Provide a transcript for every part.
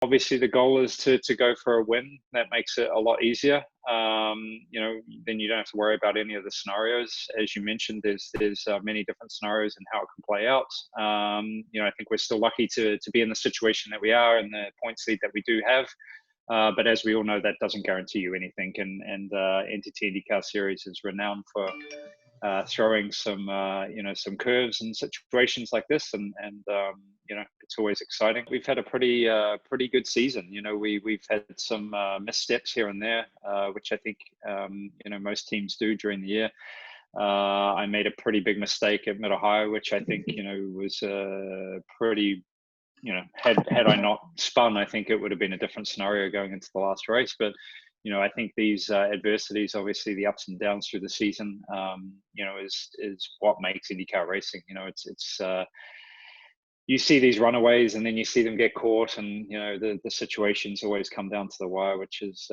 Obviously, the goal is to go for a win. That makes it a lot easier. Then you don't have to worry about any of the scenarios. As you mentioned, there's many different scenarios and how it can play out. I think we're still lucky to be in the situation that we are and the points lead that we do have. But as we all know, that doesn't guarantee you anything. And NTT INDYCAR Series is renowned for throwing some curves in situations like this, and it's always exciting. We've had a pretty good season. We've had some missteps here and there, which I think most teams do during the year. I made a pretty big mistake at Mid-Ohio, which I think was pretty. Had I not spun, I think it would have been a different scenario going into the last race. But I think these adversities, obviously the ups and downs through the season, is what makes IndyCar racing. It's you see these runaways and then you see them get caught, and the situations always come down to the wire, which is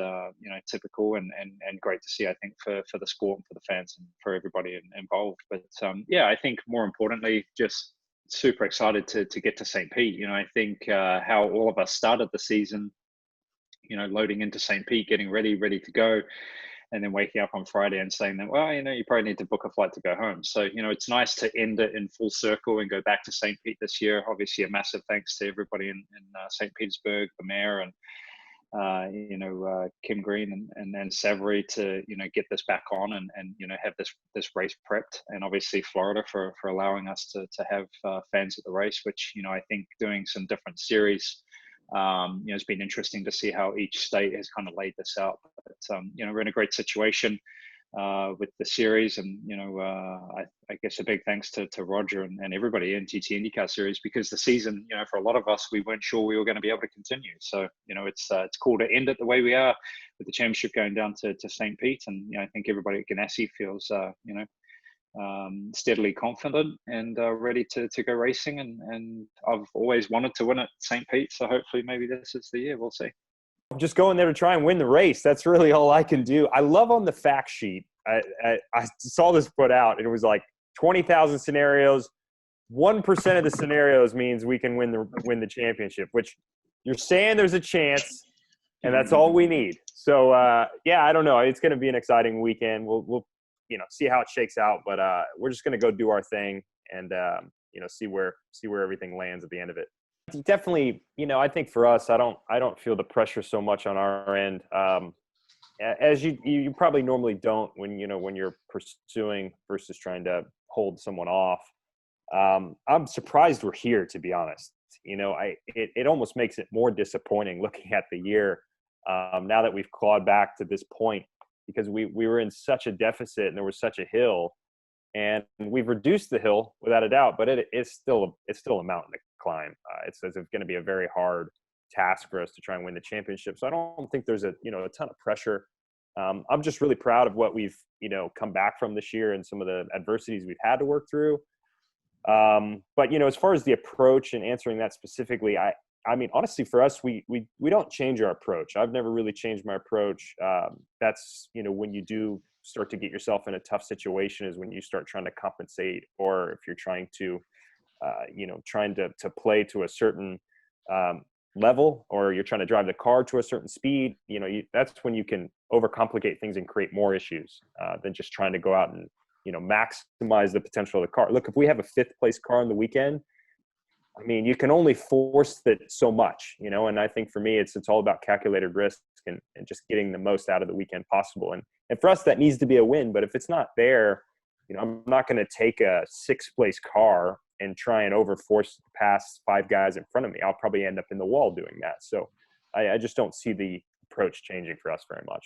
typical and great to see, I think, for the sport and for the fans and for everybody involved. But I think more importantly, just super excited to get to St. Pete. I think how all of us started the season, loading into St. Pete, getting ready to go, and then waking up on Friday and saying that, well, you probably need to book a flight to go home. So, it's nice to end it in full circle and go back to St. Pete this year. Obviously, a massive thanks to everybody in St. Petersburg, the mayor, and Kim Green and Savory to get this back on and have this race prepped, and obviously Florida for allowing us to have fans at the race, which I think doing some different series it's been interesting to see how each state has kind of laid this out. But we're in a great situation with the series, and I guess a big thanks to Roger and everybody in NTT INDYCAR Series, because the season, for a lot of us, we weren't sure we were going to be able to continue. So it's cool to end it the way we are, with the championship going down to St. Pete, and I think everybody at Ganassi feels steadily confident and ready to go racing, and I've always wanted to win at St. Pete, so hopefully maybe this is the year. We'll see. Just going there to try and win the race. That's really all I can do. I love on the fact sheet. I saw this put out, and it was like 20,000 scenarios. 1% of the scenarios means we can win the championship, which you're saying there's a chance, and that's all we need. So I don't know. It's going to be an exciting weekend. We'll see how it shakes out, but we're just going to go do our thing and see where everything lands at the end of it. Definitely, I think for us, I don't feel the pressure so much on our end, as you probably normally don't when you're pursuing versus trying to hold someone off. I'm surprised we're here, to be honest. It almost makes it more disappointing looking at the year now that we've clawed back to this point, because we were in such a deficit and there was such a hill, and we've reduced the hill without a doubt, but it's still a mountain to climb. It's going to be a very hard task for us to try and win the championship. So I don't think there's a ton of pressure. I'm just really proud of what we've come back from this year and some of the adversities we've had to work through. But as far as the approach and answering that specifically, I mean, honestly, for us, we don't change our approach. I've never really changed my approach. That's, when you do start to get yourself in a tough situation is when you start trying to compensate, or if you're trying to, to play to a certain level, or you're trying to drive the car to a certain speed, that's when you can overcomplicate things and create more issues than just trying to go out and, maximize the potential of the car. Look, if we have a 5th place car on the weekend, I mean, you can only force that so much, and I think for me, it's all about calculated risk and just getting the most out of the weekend possible. And for us, that needs to be a win. But if it's not there, I'm not going to take a 6th place car and try and overforce past 5 guys in front of me. I'll probably end up in the wall doing that. So I just don't see the approach changing for us very much.